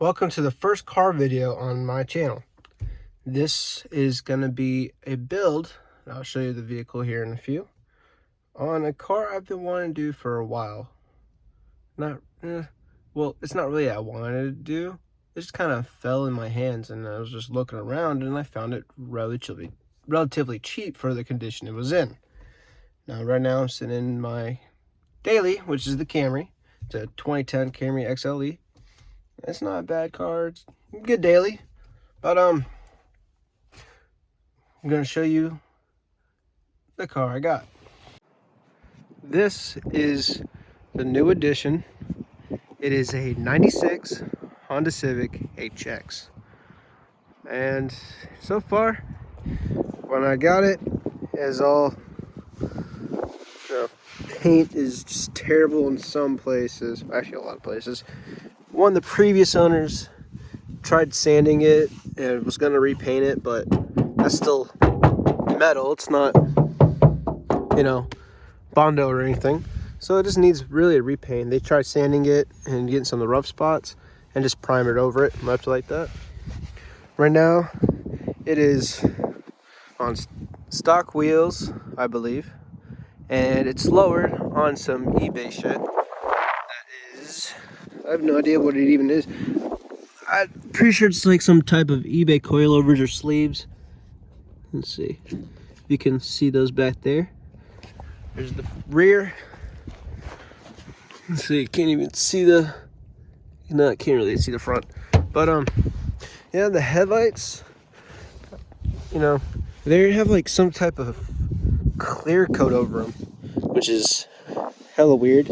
Welcome to the first car video on my channel. This is going to be a build, I'll show you the vehicle here in a few, on a car I've been wanting to do for a while. Well, it's not really I wanted to do, it just kind of fell in my hands, and I was just looking around and I found it relatively cheap for the condition it was in. Now right now I'm sitting in my daily, which is the Camry. It's a 2010 Camry XLE. It's not a bad car. It's a good daily. But I'm gonna show you the car I got. This is the new addition. It is a 96 Honda Civic HX. And so far, when I got it, the paint is just terrible in some places. Actually, a lot of places. One of the previous owners tried sanding it and was going to repaint it, but that's still metal. It's not, Bondo or anything. So it just needs really a repaint. They tried sanding it and getting some of the rough spots and just primer it over it, much like that. Right now, it is on stock wheels, I believe, and it's lowered on some eBay shit. I have no idea what it even is. I'm pretty sure it's like some type of eBay coilovers or sleeves. Let's see. You can see those back there. There's the rear. Let's see, you can't even see I can't really see the front. But yeah, the headlights, they have like some type of clear coat over them, which is hella weird.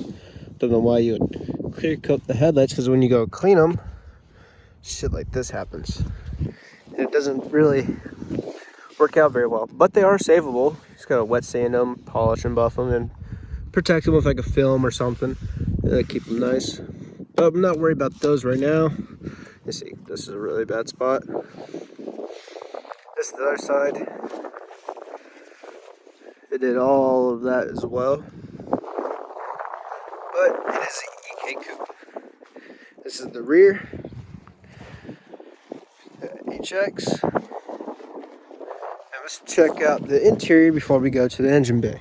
Don't know why you would clear coat the headlights, because when you go clean them, shit like this happens. And it doesn't really work out very well, but they are savable. You just gotta wet sand them, polish and buff them, and protect them with like a film or something. Keep them nice. But I'm not worried about those right now. You see, this is a really bad spot. This is the other side. It did all of that as well. But it is an EK coupe. This is the rear. HX. And let's check out the interior before we go to the engine bay.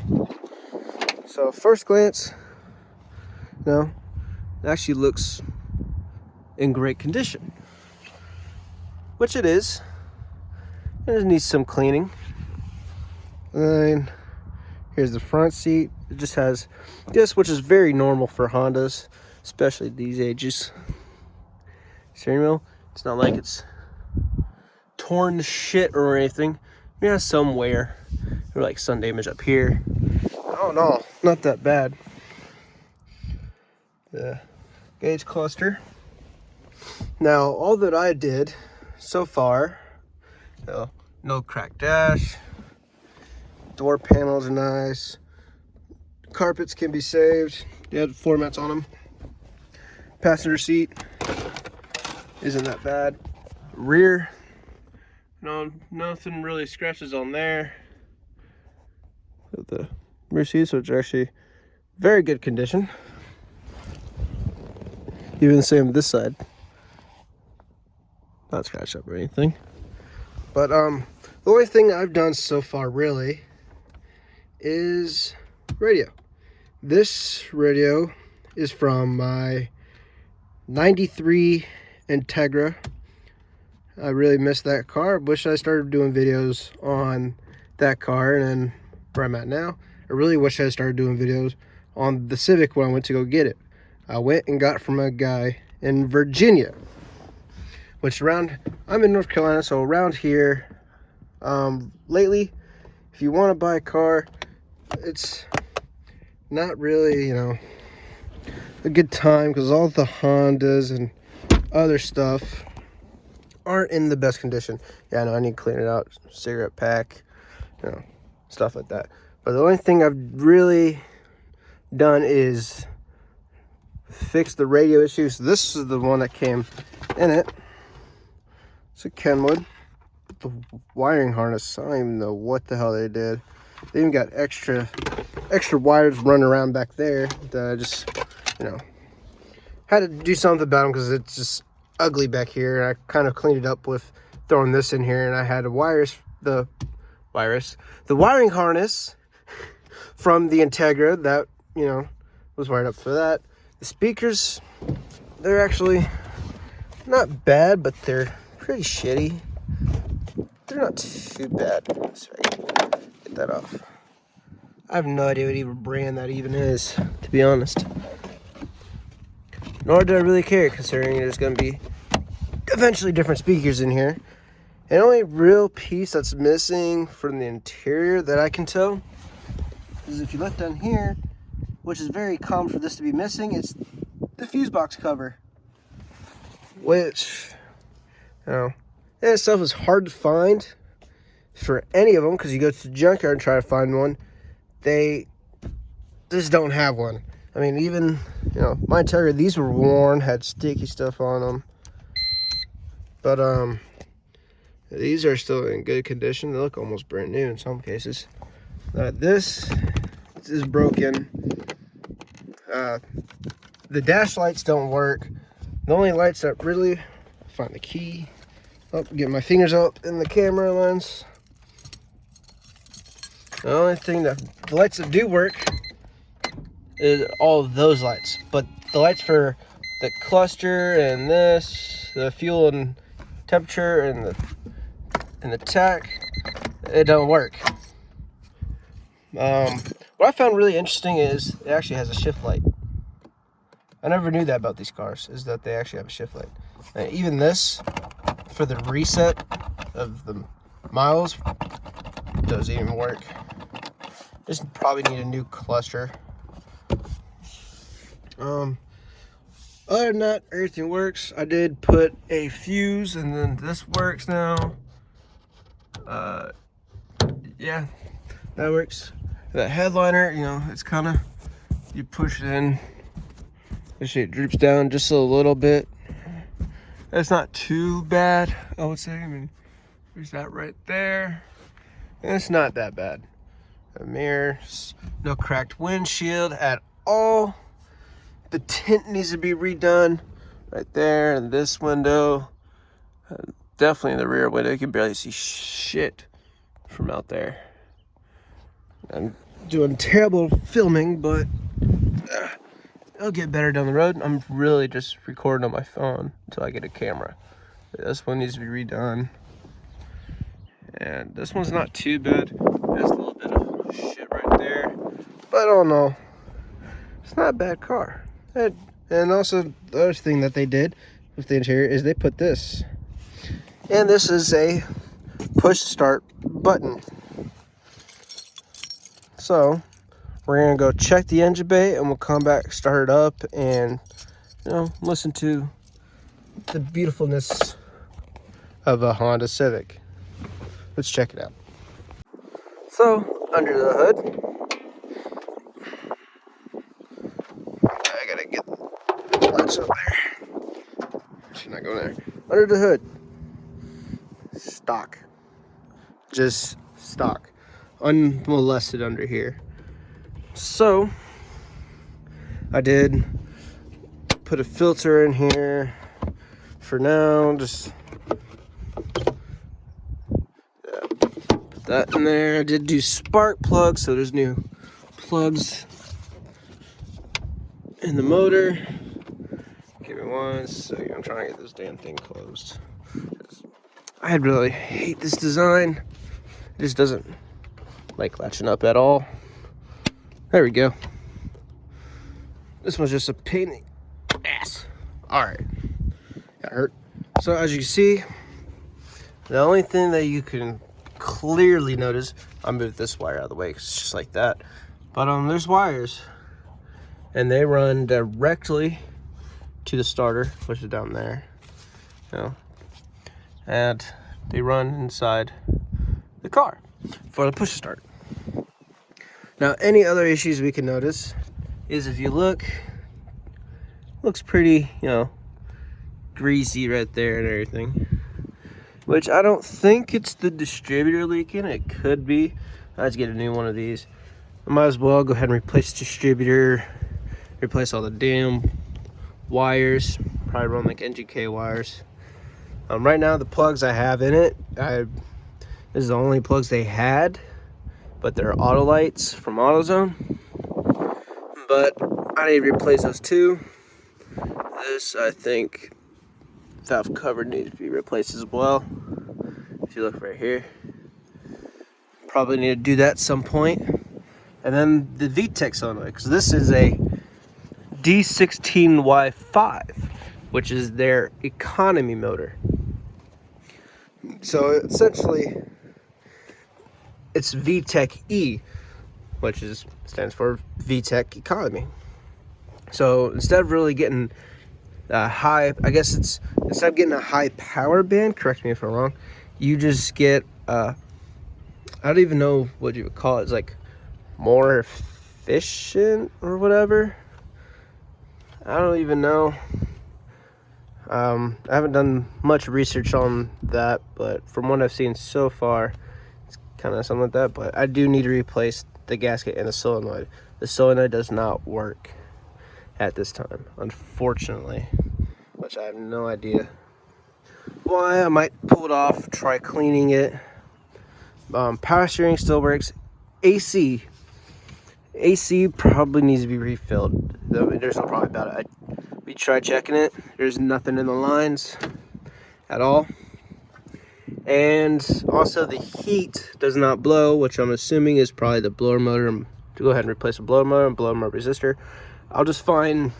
So first glance, it actually looks in great condition, which it is. It needs some cleaning. And then here's the front seat. It just has this, which is very normal for Hondas, especially these ages. Steering wheel, it's not like it's torn to shit or anything. It has some wear or like sun damage up here. Oh no, not that bad. The gauge cluster. Now, all that I did so far, no cracked dash, door panels are nice, carpets can be saved, they had floor mats on them, passenger seat isn't that bad, rear, nothing really scratches on there. The rear seats, which are actually very good condition. Even the same with this side. Not scratched up or anything. But the only thing I've done so far really is radio. This radio is from my 93 Integra. I really miss that car. Wish I started doing videos on that car, and then where I'm at now, I really wish I started doing videos on the Civic when I went to go get it. I went and got it from a guy in Virginia, which I'm in North Carolina, so around here, lately, if you want to buy a car, it's not really, a good time, because all the Hondas and other stuff aren't in the best condition. Yeah, I know, I need to clean it out, cigarette pack, stuff like that. But the only thing I've really done is fix the radio issues. This is the one that came in it. It's a Kenwood. The wiring harness, I don't even know what the hell they did. They even got extra wires running around back there that I just, had to do something about them, because it's just ugly back here. I kind of cleaned it up with throwing this in here, and I had the wiring harness from the Integra that, you know, was wired up for that. The speakers, they're actually not bad, but they're pretty shitty. They're not too bad. Sorry, get that off. I have no idea what even brand that even is, to be honest. Nor do I really care, considering there's going to be eventually different speakers in here. And the only real piece that's missing from the interior that I can tell is if you look down here, which is very common for this to be missing, it's the fuse box cover. Which, you know, in itself is hard to find for any of them, because you go to the junkyard and try to find one. They just don't have one. I mean, even, you know, my Integra, these were worn, had sticky stuff on them. But, these are still in good condition. They look almost brand new in some cases. This is broken. The dash lights don't work. The only lights that really, find the key. Oh, get my fingers up in the camera lens. The only thing that, the lights that do work is all of those lights. But the lights for the cluster and this, the fuel and temperature and the tach, it don't work. What I found really interesting is it actually has a shift light. I never knew that about these cars, is that they actually have a shift light. And even this, for the reset of the miles, doesn't even work. Just probably need a new cluster. Other than that, everything works. I did put a fuse, and then this works now. Yeah, that works. That headliner, you know, it's kind of, you push it in, actually it droops down just a little bit. That's not too bad, I would say. I mean, there's that right there, and it's not that bad. The mirrors, no cracked windshield at all. The tint needs to be redone right there, and this window, definitely in the rear window. You can barely see shit from out there. I'm doing terrible filming, but it'll get better down the road. I'm really just recording on my phone until I get a camera. This one needs to be redone, and this one's not too bad. There's a little bit of shit right there, but I don't know. It's not a bad car. And also, the other thing that they did with the interior is they put this. And this is a push start button. So, we're going to go check the engine bay, and we'll come back, start it up, and, you know, listen to the beautifulness of a Honda Civic. Let's check it out. So, under the hood, I gotta get the lights up there. Should not go there. Under the hood, stock. Just stock. Unmolested under here. So, I did put a filter in here for now. Just put that in there. I did do spark plugs, so there's new plugs in the motor. Give me one second. I'm trying to get this damn thing closed. I really hate this design. It just doesn't like latching up at all. There we go. This one's just a pain in the ass. Alright. Got hurt. So as you can see, the only thing that you can clearly notice, I'll move this wire out of the way because it's just like that. But there's wires. And they run directly to the starter, which is down there. You know. And they run inside the car for the push start. Now, any other issues we can notice is if you look, looks pretty, you know, greasy right there and everything. Which I don't think it's the distributor leaking. It could be. I just get a new one of these. I might as well go ahead and replace the distributor, replace all the damn wires. probably run like NGK wires. Right now the plugs I have in it, this is the only plugs they had, but they're auto lights from AutoZone. But I need to replace those too. This, I think, valve cover needs to be replaced as well. If you look right here, probably need to do that at some point. And then the VTEC solenoid, because this is a D16Y5, which is their economy motor. So essentially, it's VTEC E, which stands for VTEC economy. So instead of really getting high, I guess it's, instead of getting a high power band, correct me if I'm wrong, you just get, I don't even know what you would call it. It's like more efficient or whatever. I don't even know. I haven't done much research on that, but from what I've seen so far, it's kind of something like that. But I do need to replace the gasket and the solenoid. The solenoid does not work at this time, unfortunately, which I have no idea why. I might pull it off, try cleaning it. Power steering still works. AC probably needs to be refilled. There's no problem about it. We tried checking it. There's nothing in the lines at all. And also the heat does not blow, which I'm assuming is probably the blower motor. To go ahead and replace the blower motor and blower motor resistor. I'll just find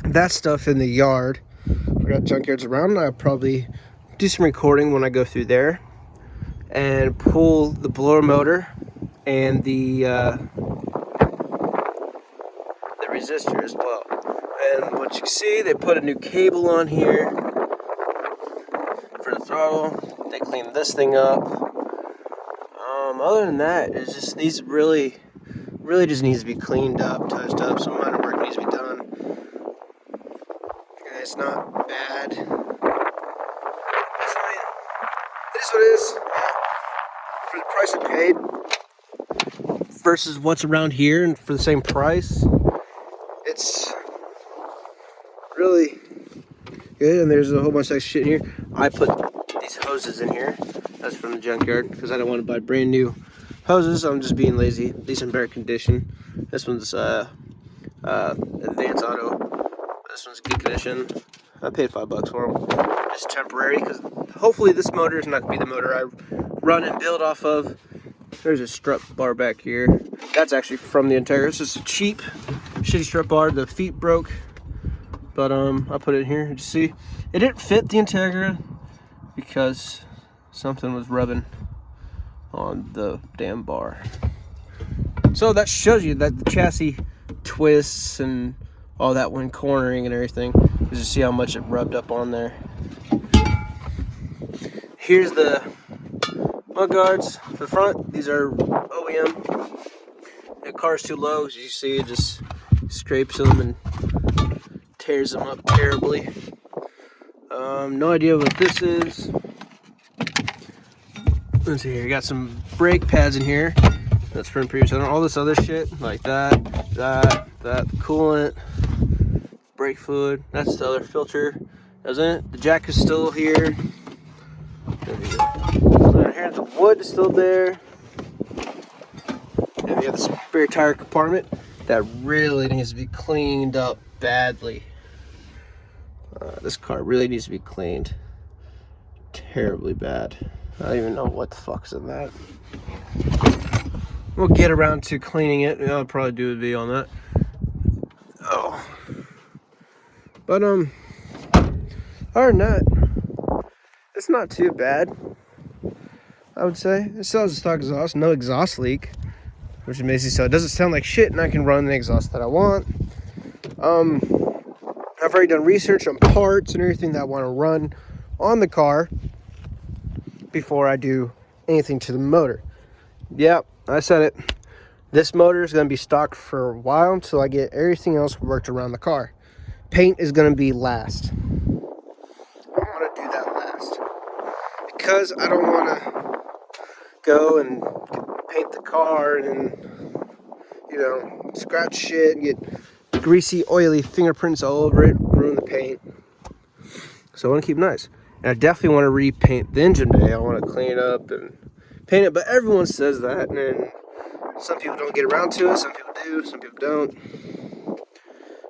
that stuff in the yard. We got junkyards around. I'll probably do some recording when I go through there and pull the blower motor and the resistor as well. And what you see, they put a new cable on here for the throttle. They cleaned this thing up. Other than that, it just needs really just needs to be cleaned up, touched up. Some minor work needs to be done. And it's not bad. It's fine. It is what it is. For the price I paid versus what's around here, and for the same price, it's really good. And there's a whole bunch of shit in here. I put these hoses in here. That's from the junkyard because I don't want to buy brand new hoses. I'm just being lazy. These in better condition. This one's Advanced Auto. This one's good condition. I paid $5 for them. Just temporary because hopefully this motor is not going to be the motor I run and build off of. There's a strut bar back here. That's actually from the Integra. It's just a cheap, shitty strut bar. The feet broke, but I put it in here. Did you see? It didn't fit the Integra because something was rubbing on the damn bar. So that shows you that the chassis twists and all that when cornering and everything. Just to see how much it rubbed up on there. Here's the mud guards for the front. These are OEM. The car's too low, as you see, it just scrapes them and tears them up terribly. No idea what this is. Let's see here. You got some brake pads in here. That's from previous owner. All this other shit like that, coolant, brake fluid. That's the other filter, isn't it? The jack is still here. Here's the wood is still there. And we have the spare tire compartment that really needs to be cleaned up badly. This car really needs to be cleaned terribly bad. I don't even know what the fuck's in that. We'll get around to cleaning it. I'll probably do a video on that. Oh. But other than that, it's not too bad, I would say. It still has a stock exhaust, no exhaust leak, which is amazing. So it doesn't sound like shit, and I can run the exhaust that I want. I've already done research on parts and everything that I want to run on the car before I do anything to the motor. Yep, I said it. This motor is going to be stocked for a while until I get everything else worked around the car. Paint is going to be last. I want to do that last because I don't want to go and paint the car and, you know, scratch shit and get greasy, oily fingerprints all over it, ruin the paint. So I want to keep it nice. And I definitely want to repaint the engine bay. I want to clean it up and paint it, but everyone says that, and then some people don't get around to it, some people do, some people don't.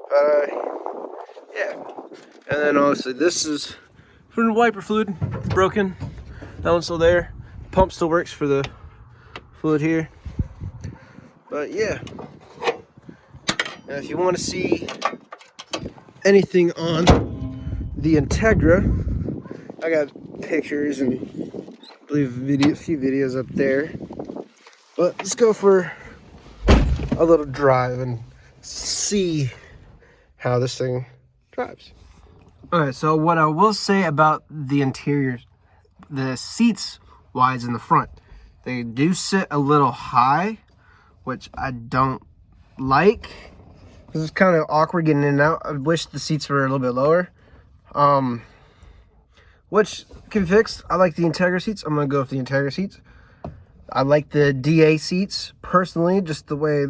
But yeah. And then obviously this is for the wiper fluid, broken. That one's still there. Pump still works for the fluid here. But yeah. And if you want to see anything on the Integra, I got pictures and I believe a few videos up there. But let's go for a little drive and see how this thing drives. Alright, so what I will say about the interior, the seats wise in the front, they do sit a little high, which I don't like. This is kind of awkward getting in and out. I wish the seats were a little bit lower. Which can be fixed. I like the Integra seats. I'm going to go with the Integra seats. I like the DA seats, personally, just the way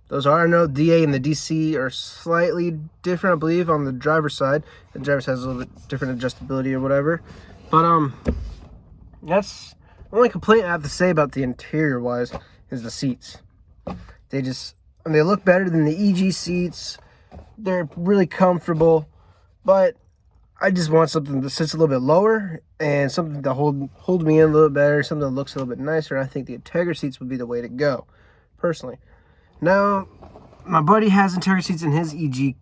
those are. I know DA and the DC are slightly different, I believe, on the driver's side. The driver's has a little bit different adjustability or whatever. But, that's the only complaint I have to say about the interior-wise is the seats. They look better than the EG seats. They're really comfortable, but I just want something that sits a little bit lower and something to hold me in a little better, something that looks a little bit nicer. I think the Integra seats would be the way to go, personally. Now, my buddy has Integra seats in his EG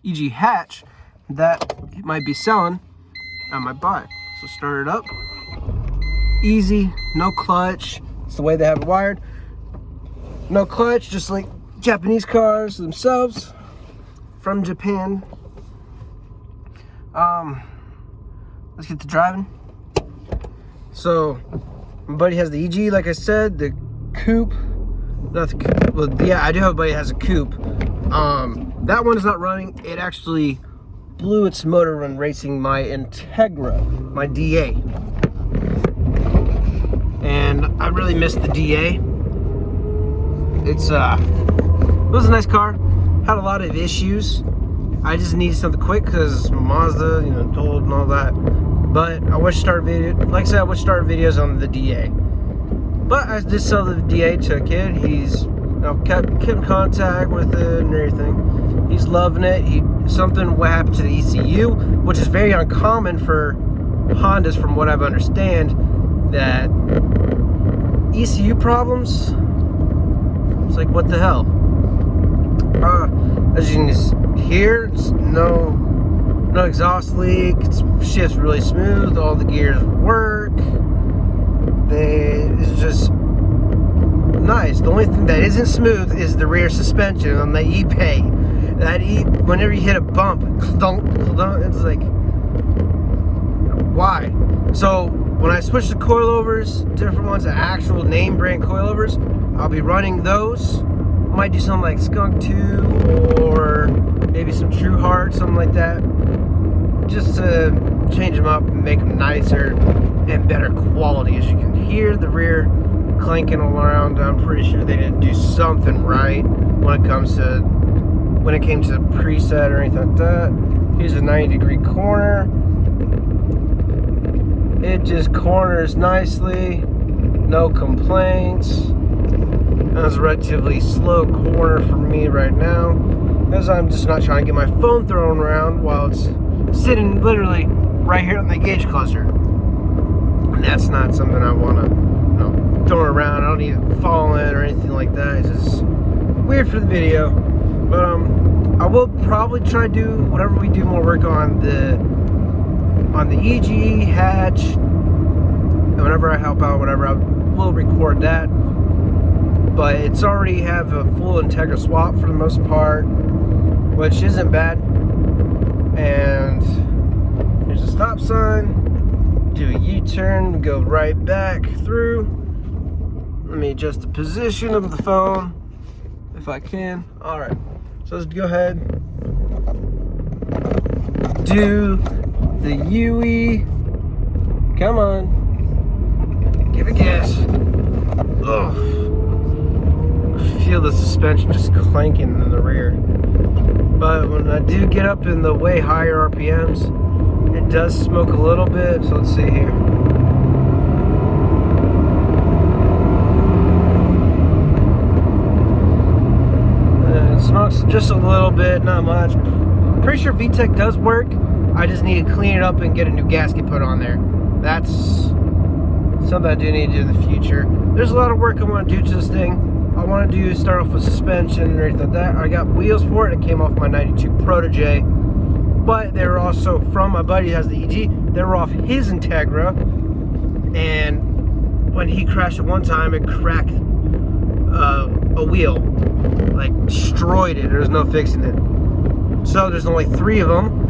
EG hatch that he might be selling. I might buy. So start it up. Easy, no clutch. It's the way they have it wired. No clutch, just like Japanese cars themselves from Japan. Let's get to driving. So, my buddy has the EG, like I said, the coupe. Not the coupe. Well, yeah, I do have a buddy that has a coupe. That one is not running. It actually blew its motor when racing my Integra, my DA. And I really missed the DA. It was a nice car. Had a lot of issues. I just needed something quick because Mazda, told and all that. But I wish to start like I said, I wish to start videos on the DA. But I did sell the DA to a kid. He's kept in contact with it and everything. He's loving it. Something what happened to the ECU, which is very uncommon for Hondas, from what I understand. That ECU problems. It's like, what the hell? As you can hear, it's no exhaust leak. It shifts really smooth. All the gears work. It's just nice. The only thing that isn't smooth is the rear suspension on the E-Pay. Whenever you hit a bump, it's like, why? So when I switch to coilovers, different ones, the actual name brand coilovers, I'll be running those. Might do something like Skunk 2 or maybe some True Heart, something like that. Just to change them up and make them nicer and better quality. As you can hear the rear clanking all around, I'm pretty sure they didn't do something right when it came to preset or anything like that. Here's a 90-degree corner. It just corners nicely, no complaints. That's a relatively slow corner for me right now, because I'm just not trying to get my phone thrown around while it's sitting literally right here on the gauge cluster. And that's not something I want to throw around. I don't need it falling or anything like that. It's just weird for the video. But I will probably try to do whatever we do more work on the EG hatch. And whenever I help out, whatever, I will record that. But it's already have a full Integra swap for the most part, which isn't bad. And here's a stop sign. Do a U-turn, go right back through. Let me adjust the position of the phone if I can. All right, so let's go ahead. Do the UE. Come on. Give it gas. Ugh. feel the suspension just clanking in the rear. But when I do get up in the way higher RPMs, it does smoke a little bit. So let's see here. It smokes just a little bit, not much. Pretty sure VTEC does work. I just need to clean it up and get a new gasket put on there. That's something I do need to do in the future. There's a lot of work I want to do to this thing. I want to start off with suspension and everything like that. I got wheels for it. It came off my 92 Protege. But they were also from my buddy who has the EG. They were off his Integra. And when he crashed at one time, it cracked a wheel. Like, destroyed it. There was no fixing it. So there's only 3 of them.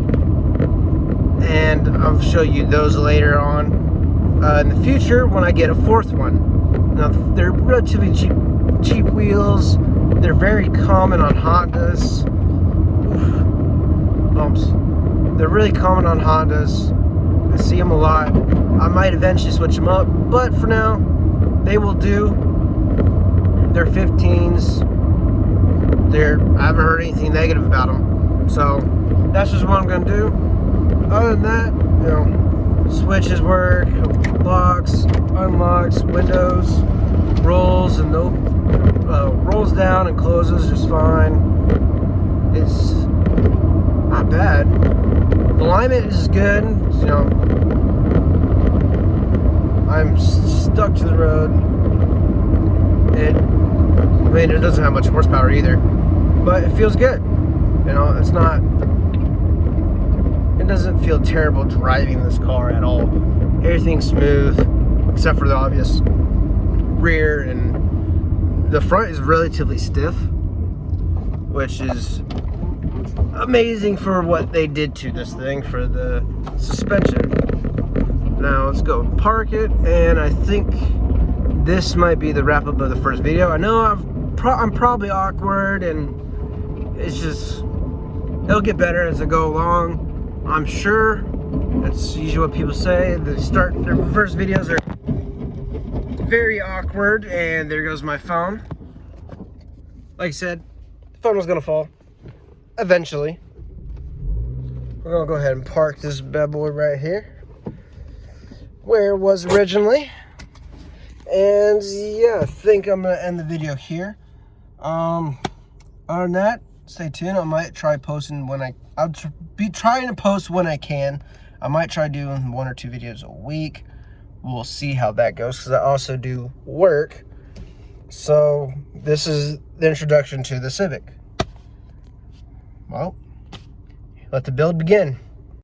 And I'll show you those later on in the future when I get a 4th one. Now, they're relatively cheap wheels. They're very common on Hondas. Oof. Bumps. They're really common on Hondas. I see them a lot. I might eventually switch them up, but for now, they will do. They're 15s. I haven't heard anything negative about them. So that's just what I'm gonna do. Other than that, you know, switches work, locks, unlocks, windows, rolls and rolls down and closes just fine. It's not bad. The alignment is good. You know, I'm stuck to the road. It doesn't have much horsepower either, but it feels good. You know, it's not. It doesn't feel terrible driving this car at all. Everything's smooth, except for the obvious rear, and the front is relatively stiff, which is amazing for what they did to this thing for the suspension. Now let's go park it, and I think this might be the wrap up of the first video. I know I'm probably awkward, and it's just, it'll get better as I go along. I'm sure. That's usually what people say. Their first videos are very awkward, and there goes my phone. Like I said, the phone was gonna fall eventually. We're gonna go ahead and park this bad boy right here where it was originally. And yeah, I think I'm gonna end the video here. Other than that, stay tuned. I might try posting I'll be trying to post when I can. I might try doing 1 or 2 videos a week. We'll see how that goes, because I also do work. So this is the introduction to the Civic. Well, let the build begin.